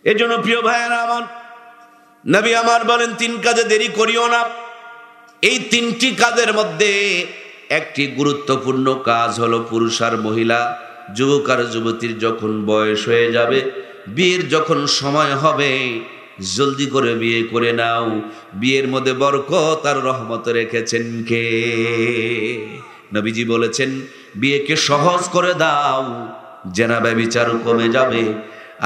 এজন্য প্রিয় ভাইয়েরা আমার, নবী আমার বলেন 3 কাজে দেরি করিও না। এই 3টি কাজের মধ্যে একটি গুরুত্বপূর্ণ কাজ হলো পুরুষ আর মহিলা, যুবক আর যুবতীর যখন বয়স হয়ে যাবে, বিয়ের যখন সময় হবে, জলদি করে বিয়ে করে নাও। বিয়ের মধ্যে বরকত আর রহমত রেখেছেন কে? নবীজি বলেছেন, বিয়েকে সহজ করে দাও, জেনা ব্যভিচার কমে যাবে।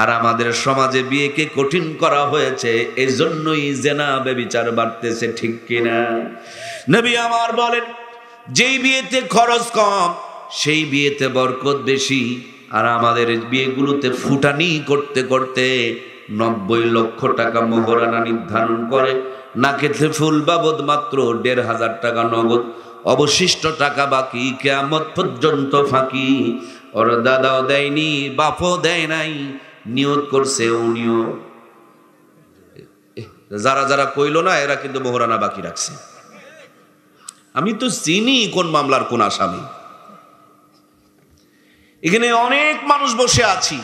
আর আমাদের সমাজে বিয়েকে কঠিন করা হয়েছে, এই জন্যই জেনা ব্যভিচার বাড়তেছে, ঠিক কিনা? নবী আমার বলেন, যেই বিয়েতে খরচ কম সেই বিয়েতে বরকত বেশি। আর আমাদের বিয়েগুলোতে ফুটানি করতে করতে 90 লক্ষ টাকা মোহরানা নির্ধারণ করে, নাকেতে ফুল বাবদ মাত্র 1,500 টাকা নগদ, অবশিষ্ট টাকা বাকি, কিয়ামত পর্যন্ত ফাঁকি। ওর দাদাও দেয়নি, বাপও দেয় নাই, নিয়ত করছে উনিও। যারা যারা কইল না এরা কিন্তু মোহরানা বাকি রাখছে। আমি তো চিনি কোন মামলার কোন আসামি। এখানে অনেক মানুষ বসে আছি,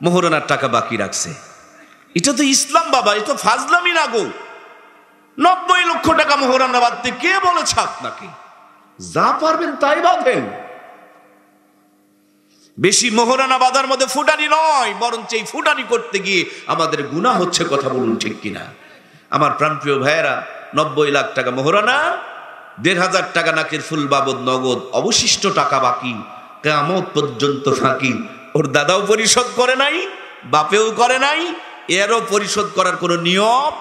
মোহরানার টাকা বাকি রাখছে। এটা তো ইসলাম বাবা, এটা তো ফাজলামি না গো। 90 লক্ষ টাকা মোহরানা বাঁধতে কে বলেছে আপনাকে? যা পারবেন তাই বাঁধেন। বেশি মোহরানা বাঁধার মধ্যে ফুটানি নয়, বরঞ্চ এই ফুটানি করতে গিয়ে আমাদের গুনাহ হচ্ছে। কথা বলুন, ঠিক কিনা? আমার প্রাণপ্রিয় ভাইয়েরা, 90 লাখ টাকা মোহরানা, 1,500 টাকা নাকের ফুল বাবদ নগদ, অবশিষ্ট টাকা বাকি, কিয়ামত পর্যন্ত ফাঁকি। ওর দাদাও পরিশোধ করে নাই, বাপেও করে নাই, এরও পরিশোধ করার কোনো নিয়ম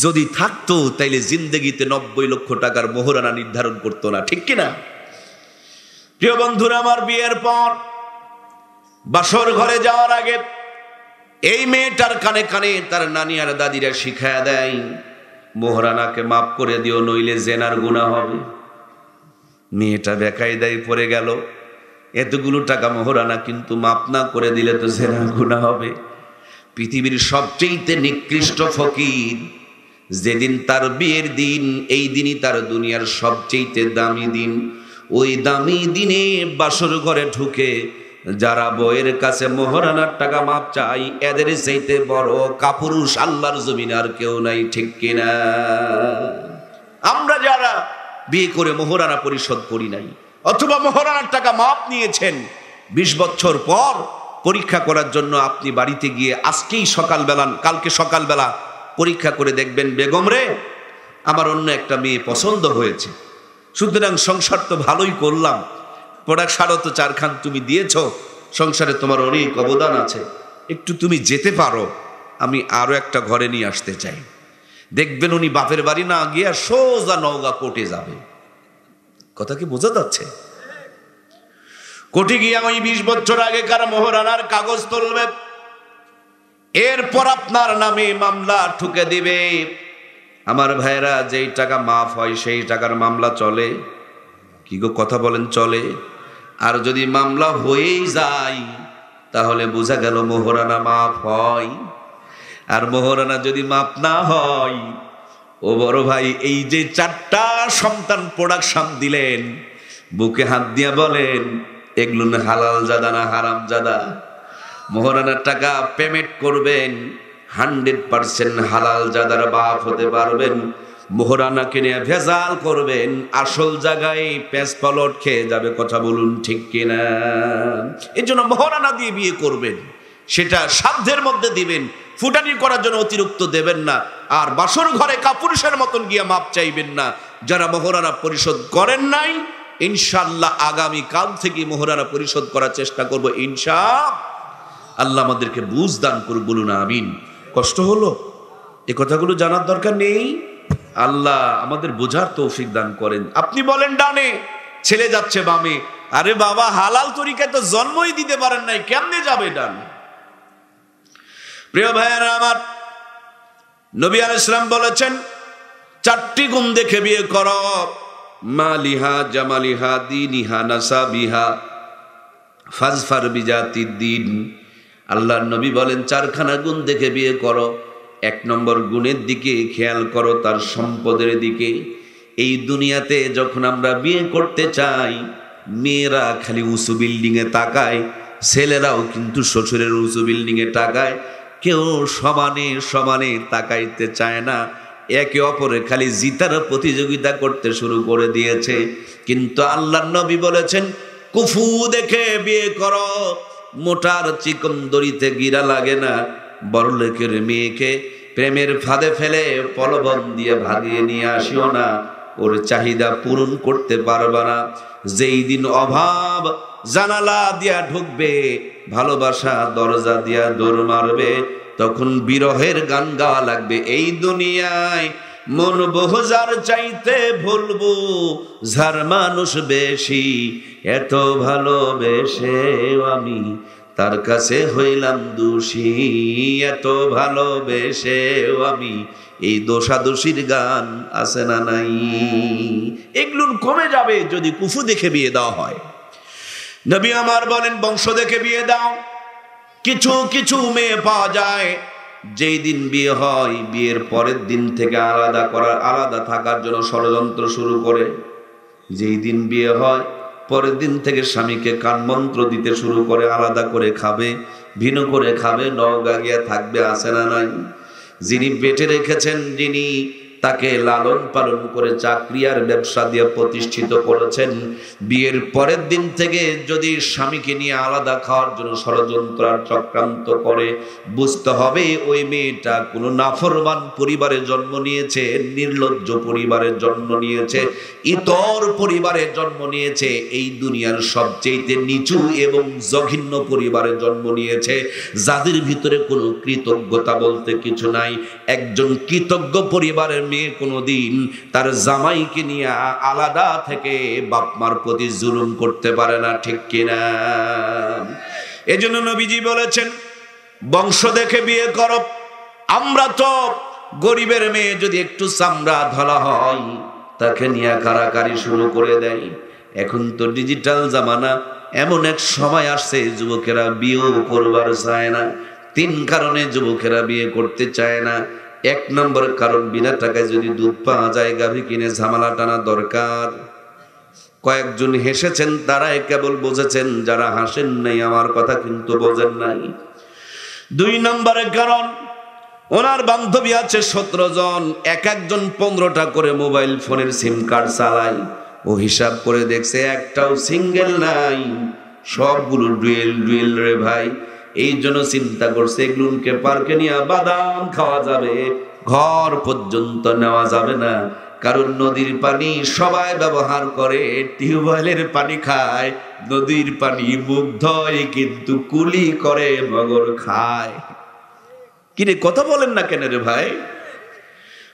যদি থাকতো তাইলে জিন্দগিতে 90 লক্ষ টাকার মোহরানা নির্ধারণ করতো না, ঠিক কিনা? প্রিয় বন্ধুরা আমার, বিয়ের পর বাসর ঘরে যাওয়ার আগে এই মেয়েটার কানে কানে তার নানি আর দাদিরা শিখায়া দেয়, মোহরানাকে মাফ করে দিও, নইলে জেনার গুনাহ হবে। মেয়েটা বেকায়দায় পড়ে গেল, এতগুলো টাকা মোহরানা কিন্তু মাফ না করে দিলে তো জেনার গুনাহ হবে। পৃথিবীর সবচেয়ে নিকৃষ্ট ফকির, যেদিন তার বিয়ের দিন, এই দিনই তার দুনিয়ার সবচেয়ে দামি দিন। ওই দামি দিনে বাসর ঘরে ঢুকে যারা বউয়ের কাছে মোহরানার টাকা মাপ চাই, এদের চাইতে বড় কাপুরুষ আল্লাহর জমিনে আর কেউ নাই, ঠিক কিনা? আমরা যারা বিয়ে করে মোহরানা পরিশোধ করি নাই, অথবা মোহরানার টাকা মাপ নিয়েছেন, 20 বছর পর পরীক্ষা করার জন্য আপনি বাড়িতে গিয়ে আজকেই সকালবেলা, কালকে সকালবেলা পরীক্ষা করে দেখবেন, বেগম রে, আমার অন্য একটা মেয়ে পছন্দ হয়েছে, সুতরাং সংসার তো ভালোই করলাম, পড়া সারও তো 4 খান তুমি দিয়েছ, সংসারে তোমার অনেক অবদান আছে, একটু তুমি যেতে পারো, আমি আরো একটা ঘরে নিয়ে আসতে চাই। দেখবেন উনি বাপের বাড়ি না গিয়ে সোজা নওগাঁ কোর্টে যাবে। কথা কি বোঝা যাচ্ছে? কোর্টে গিয়ে ওই 20 বছর আগেকার মোহরানার কাগজ তুলবে, এরপর আপনার নামে মামলা ঠুকে দিবে। আমার ভাইরা, যেই টাকা মাফ হয় সেই টাকার মামলা চলে কি গো? কথা বলেন, চলে? আর যদি মামলা হয়েই যায় তাহলে বোঝা গেল মোহরানা মাফ হয়। আর মোহরানা যদি মাফ না হয়, ও বড় ভাই, এই যে 4টা সন্তান প্রোডাকশন দিলেন, বুকে হাত দিয়া বলেন, এগুলো হালাল জাদা না হারাম জাদা? মোহরানার টাকা পেমেন্ট করবেন, 100% হালাল জাদার বাপ হতে পারবেন। মোহরানা কিনে ভেজাল করবেন, আসল জায়গায় পেঁচ পলট খেয়ে যাবে। কথা বলুন, ঠিক কিনা? এই জন্য মোহরানা দিয়ে বিয়ে করবেন, সেটা সাধ্যের মধ্যে দিবেন, ফুটানি করার জন্য অতিরিক্ত দেবেন না। আর বাসর ঘরে কাপুরুষের মতন গিয়ে মাপ চাইবেন না। যারা মোহরানা পরিশোধ করেন নাই, ইনশাআল্লাহ আগামী কাল থেকে মোহরানা পরিশোধ করার চেষ্টা করব ইনশাআল্লাহ। আমাদেরকে বুঝ দান করুন, বলুন আমিন। কষ্ট হলো? এই কথাগুলো জানার দরকার নেই? আল্লাহ আমাদের বোঝার তৌফিক দান করেন। আপনি বলেন ডানে, ছেলে যাচ্ছে বামে। আরে বাবা, হালাল তরিকায় তো জন্মই দিতে পারেন নাই, কেমনে যাবে ডানে? প্রিয় ভাইয়েরা আমার, নবী আলাইহিস সালাম বলেছেন, 4টি গুণ দেখে বিয়ে করো, মালিহা জামালিহা দীনিহা নাসাবিহা ফাজফার বিজাতিদ দ্বীন। আল্লাহর নবী বলেন, 4খানা গুণ দেখে বিয়ে করো। 1 নম্বর গুণের দিকে খেয়াল করো, তার সম্পদের দিকে। এই দুনিয়াতে যখন আমরা বিয়ে করতে চাই, মেয়েরা খালি উঁচু বিল্ডিং এ তাকায়, ছেলেরাও কিন্তু শ্বশুরের উঁচু বিল্ডিং এ তাকায়। কেউ সমানে সমানে তাকাইতে চায় না, একে অপরে খালি জিতার প্রতিযোগিতা করতে শুরু করে দিয়েছে। কিন্তু আল্লাহর নবী বলেছেন, কুফু দেখে বিয়ে করো, মোটার চিকন দড়িতে গিরা লাগে না। বড়লোকের মেয়েকে প্রেমের ফাঁদে ফেলে প্রলোভন দিয়ে ভাগিয়ে নিয়ে আসিও না, ওর চাহিদা পূরণ করতে পারবা না। যেই দিন অভাব জানালা দিয়া ঢুকবে, ভালোবাসা দরজা দিয়া দৌড় মারবে, তখন বিরহের গান গাওয়া লাগবে। এই দুনিয়ায় মন বহুজার চাইতে ভুলবো, যার মানুষ বেশি, এত ভালোবেসে আমি তার কাছে হইলাম দোষী, এত ভালোবেসে আমি। এই দোষাদোষীর গান আছে না নাই? এগুলো কমে যাবে যদি কুফু দেখে বিয়ে দেওয়া হয়। নবী আমার বলেন, বংশ দেখে বিয়ে দাও। কিছু কিছু মেয়ে পাওয়া যায়, যেই দিন বিয়ে হয় বিয়ের পরের দিন থেকে আলাদা থাকার জন্য ষড়যন্ত্র শুরু করে। যেই দিন বিয়ে হয় পরের দিন থেকে স্বামীকে কানমন্ত্র দিতে শুরু করে, আলাদা করে খাবে, ভিন্ন করে খাবে, নওগাঁ গিয়া থাকবে, আছে না নাই? যিনি পেটে রেখেছেন, যিনি তাকে লালন পালন করে চাকরি আর ব্যবসা দিয়ে প্রতিষ্ঠিত করেছেন, বিয়ের পরের দিন থেকে যদি স্বামীকে নিয়ে আলাদা খাওয়ার জন্য ষড়যন্ত্র আর চক্রান্ত করে, বুঝতে হবে ওই মেয়েটা কোনো নাফরমান পরিবারে জন্ম নিয়েছে, নির্লজ্জ পরিবারে জন্ম নিয়েছে, ইতর পরিবারে জন্ম নিয়েছে, এই দুনিয়ার সবচেয়ে নিচু এবং জঘন্য পরিবারে জন্ম নিয়েছে, যাদের ভিতরে কোনো কৃতজ্ঞতা বলতে কিছু নাই। একজন কৃতজ্ঞ পরিবারের মেয়ে কোনোদিন তার জামাইকে নিয়ে আলাদা থেকে বাপমার প্রতি জুলুম করতে পারে না, ঠিক কিনা? এজন্য নবীজি বলেছেন, বংশ দেখে বিয়ে করো। আমরা তো গরিবের মেয়ে যদি একটু চামড়া ধলা হয়, তাকে নিয়ে কারাকারি শুরু করে দেয়। এখন তো ডিজিটাল জামানা, এমন এক সময় আসছে যুবকেরা বিয়েও করবার চায় না। 3 কারণে যুবকেরা বিয়ে করতে চায় না। 1 নম্বর কারণ, বিনা টাকায় যদি দুধ পাওয়া যায়, গাভী কিনে ঝামেলা টানা দরকার। কয়েকজন হেসেছেন, তারাই কেবল বুঝেছেন, যারা হাসেন নাই আমার কথা কিন্তু বোঝেন নাই। 2 নম্বরের কারণ, ওনার বান্ধবী আছে 17 জন, এক একজন 15টা করে মোবাইল ফোনের সিম কার্ড চালায়। ও হিসাব করে দেখছে একটাও সিঙ্গেল নাই, সবগুলো ডুয়েল রে ভাই। এই জন্য চিন্তা করছে, এগুলোকে পার্কে নিয়ে বাদাম খাওয়া যাবে, ঘর পর্যন্ত নেওয়া যাবে না। কারণ নদীর পানি সবাই ব্যবহার করে, টিউবওয়েলের পানি খায়, নদীর পানি মুখ ধোয় কিন্তু কুলি করে মগর খায়। কিরে কথা বলেন না কেন রে ভাই?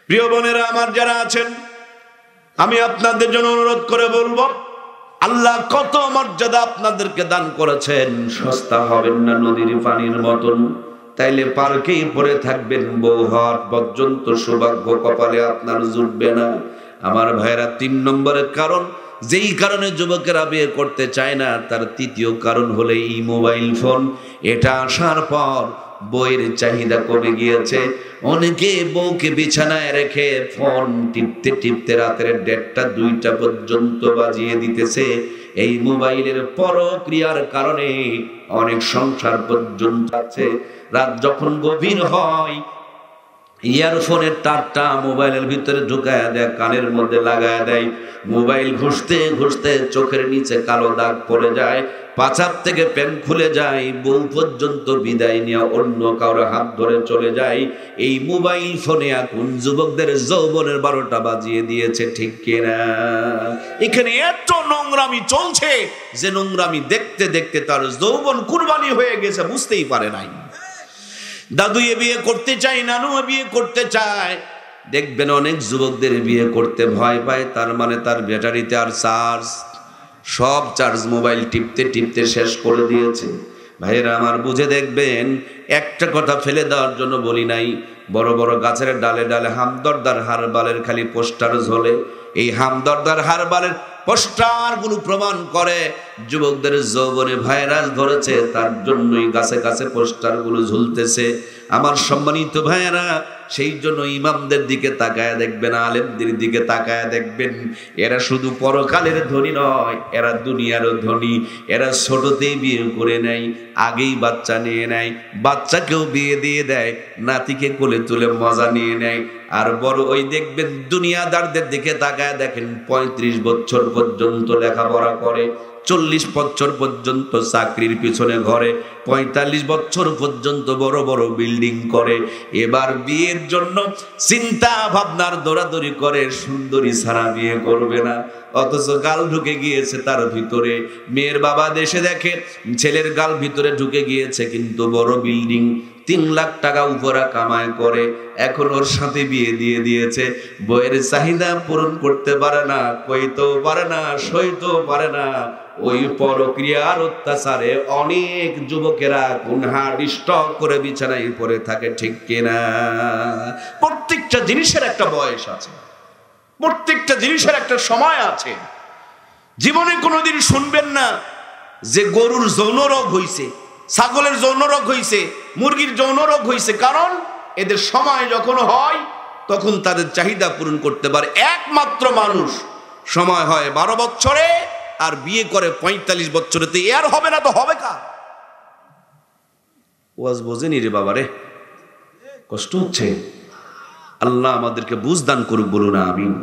প্রিয় বোনেরা আমার যারা আছেন, আমি আপনাদের জন্য অনুরোধ করে বলবো, আল্লাহ কত মর্যাদা আপনাদেরকে দান করেছেন, সস্তা হবেন না নদীর পানির মতন। তাইলে পার্কেই পড়ে থাকবেন, বউ হওয়ার পর্যন্ত সৌভাগ্য কপালে আপনার জুটবে না। আমার ভাইরা, 3 নম্বরের কারণ, যেই কারণে যুবকেরা বিয়ে করতে চায় না, তার 3য় কারণ হলো এই মোবাইল ফোন। এটা আসার পর বইয়ের চাহিদা কমে গিয়েছে। অনেকে বউকে বিছানায় রেখে ফোন টিপতে টিপতে রাতের 1:30টা 2টা পর্যন্ত বাজিয়ে দিতেছে। এই মোবাইলের পরক্রিয়ার কারণে অনেক সংসার পর্যন্ত আছে। রাত যখন গভীর হয়, ইয়ারফোনের তারটা মোবাইলের ভিতরে ঢুকায় দেয়, কানের মধ্যে লাগায় দেয়। মোবাইল ঘুষতে ঘুষতে চোখের নিচে কালো দাগ পড়ে যায়, পাছার থেকে প্যান্ট খুলে যায়, বউ পর্যন্ত বিদায় নিয়ে অন্য কারো হাত ধরে চলে যায়। এই মোবাইল ফোনে এখন যুবকদের যৌবনের 12টা বাজিয়ে দিয়েছে, ঠিক কিনা? এখানে এত নোংরামি চলছে যে নোংরামি দেখতে দেখতে তার যৌবন কুরবানি হয়ে গেছে, বুঝতেই পারে নাই। দাদু এ বিয়ে করতে চায়, নানু এ বিয়ে করতে চায়। দেখবেন অনেক যুবকদের বিয়ে করতে ভয় পায়, তার মানে তার ব্যাটারিতে আর চার্জ, সব চার্জ মোবাইল টিপতে টিপতে শেষ করে দিয়েছে। ভাইয়েরা আমার, বুঝে দেখবেন, একটা কথা ফেলে দেওয়ার জন্য বলি নাই, বড় বড় গাছের ডালে ডালে হামদর্দার হারবালের খালি পোস্টার ঝোলে। এই হামদর্দার হারবালের পোস্টার গুলো প্রমাণ করে যুবকদের যৌবনে ভাইরাস ধরেছে, তার জন্যই গাছে গাছে পোস্টার গুলো ঝুলতেছে। আমার সম্মানিত ভাইয়েরা, সেই জন্য ইমামদের দিকে তাকায় দেখবেন, আলেমদের দিকে তাকায় দেখবেন, এরা শুধু পরকালের ধনী নয়, এরা দুনিয়ারও ধনী। এরা ছোটতেই বিয়ে করে নেয়, আগেই বাচ্চা নিয়ে নেয়, বাচ্চাকেও বিয়ে দিয়ে দেয়, নাতিকে কোলে তুলে মজা নিয়ে নেয়। আর বড় ওই দেখবেন দুনিয়াদারদের দিকে তাকায় দেখেন, 35 বছর পর্যন্ত লেখাপড়া করে, 40 বছর পর্যন্ত চাকরির পিছনে ঘরে, 45 বছর পর্যন্ত বড় বড় বিল্ডিং করে। এবার বিয়ের জন্য চিন্তা ভাবনার দৌড়াদৌড়ি করে, সুন্দরী ছাড়া বিয়ে করবে না। অথচ গাল ঢুকে গিয়েছে তার ভিতরে। মেয়ের বাবা দেশে দেখে ছেলের গাল ভিতরে ঢুকে গিয়েছে, কিন্তু বড় বিল্ডিং, 3 লাখ টাকা উপরা কামায় করে। এখন ওর সাথে বিয়ে দিয়ে দিয়েছে, বইয়ের চাহিদা পূরণ করতে পারে না, কইতেও পারে না, সইতেও পারে না। ওই পরক্রিয়ার অত্যাচারে অনেক যুবকেরা গুনহাডিষ্ট করে বিছানায় পড়ে থাকে, ঠিক কিনা? প্রত্যেকটা জিনিসের একটা বয়স আছে, প্রত্যেকটা জিনিসের একটা সময় আছে। জীবনে কোনোদিন শুনবেন না যে গরুর যৌন রোগ হইছে, ছাগলের যৌন রোগ হইছে, মুরগির যৌন রোগ হইছে। কারণ এদের সময় যখন হয় তখন তাদের চাহিদা পূরণ করতে পারে। একমাত্র মানুষ সময় হয় 12 বছরে আর বিয়ে করে 45 বছরেতে, এর হবে না তো হবে কা? ওয়াজ বোঝেনি রে বাবা রে, কষ্ট হচ্ছে। আল্লাহ আমাদেরকে বুঝ দান করুক, বলুন আমিন।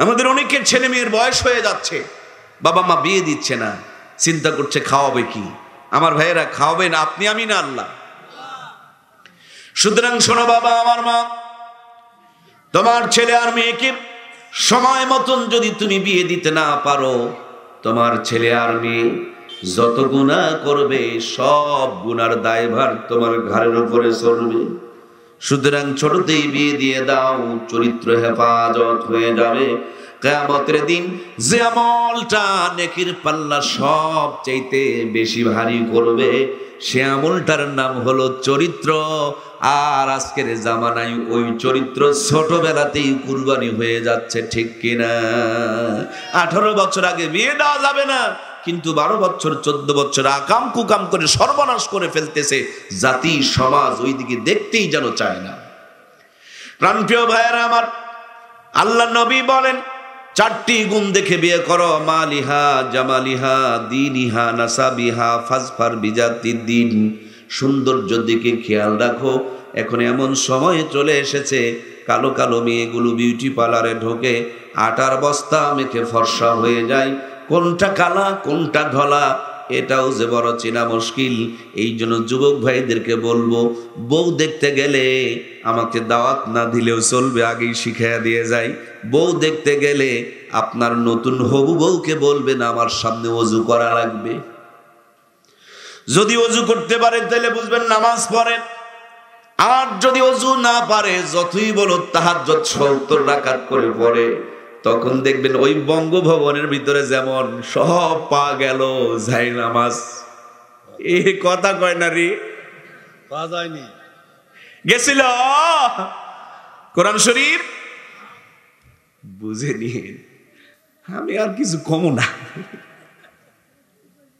আমাদের অনেকের ছেলে মেয়ের বয়স হয়ে যাচ্ছে, বাবা মা বিয়ে দিচ্ছে না, চিন্তা করছে খাওয়াবে কি। আমার ভাইয়েরা, খাওয়াবেন আপনি, আমি না আল্লাহ। সুতরাং শোনো বাবা, আমার মা, তোমার ছেলে আর মেয়েকে সময় মতন যদি তুমি বিয়ে দিতে না পারো, তোমার ছেলে আর মেয়ে যত গুনাহ করবে সব গুনার দায়ভার তোমার ঘাড়ের উপরে চলবে। সুতরাং ছোটতেই বিয়ে দিয়ে দাও, চরিত্র হেফাজত হয়ে যাবে। কিয়ামতের দিন যে আমলটা নেকির পাল্লা সব চাইতে বেশি ভারী করবে, সে আমলটার নাম হলো চরিত্র। আর আজকের জামানায় ওই চরিত্র ছোটবেলাতেই কুরবানি হয়ে যাচ্ছে, ঠিক কিনা? 18 বছর আগে বিয়ে দেওয়া যাবে না, কিন্তু 12 বছর 14 বছর আকাম কুকাম করে সর্বনাশ করে ফেলতেছে। জাতি সমাজ ওই দিকে দেখতেই যেন চায় না। প্রাণপ্রিয় ভাইয়েরা আমার, আল্লাহ নবী বলেন 4টি গুণ দেখে বিয়ে করো, মালিহা জামালিহা দীনিহা নাসাবিহা ফাজফার বিজাতিদ্দিন। সৌন্দর্যের দিকে খেয়াল রাখো। এখন এমন সময় চলে এসেছে, কালো কালো মেয়েগুলো বিউটি পার্লারে ঢোকে, আটার বস্তা মেখে ফর্সা হয়ে যায়। কোনটা কালা কোনটা ধলা এটাও যে বড় চেনা মুশকিল। এই জন্য যুবক ভাইদেরকে বলবো, বউ দেখতে গেলে আমাকে দাওয়াত না দিলেও চলবে, আগেই শিখাইয়া দিয়ে যাই। বউ দেখতে গেলে আপনার নতুন হবু বউকে বলবেন আমার সামনে ওযু করা লাগবে। যদি ওযু করতে পারে তাহলে বুঝবেন নামাজ পড়েন। আর যদি ওযু না পারে, যতই বলো তাহাজ্জুদ 70 রাকাত করে পড়ে, তখন দেখবেন ওই বঙ্গভবনের ভিতরে যেমন সব পা গেল যাই নামাজ। এই কথা কয় না রে, গেছিল কোরআন শরীফ বুঝে নিয়ে, আমি আর কিছু কমো না।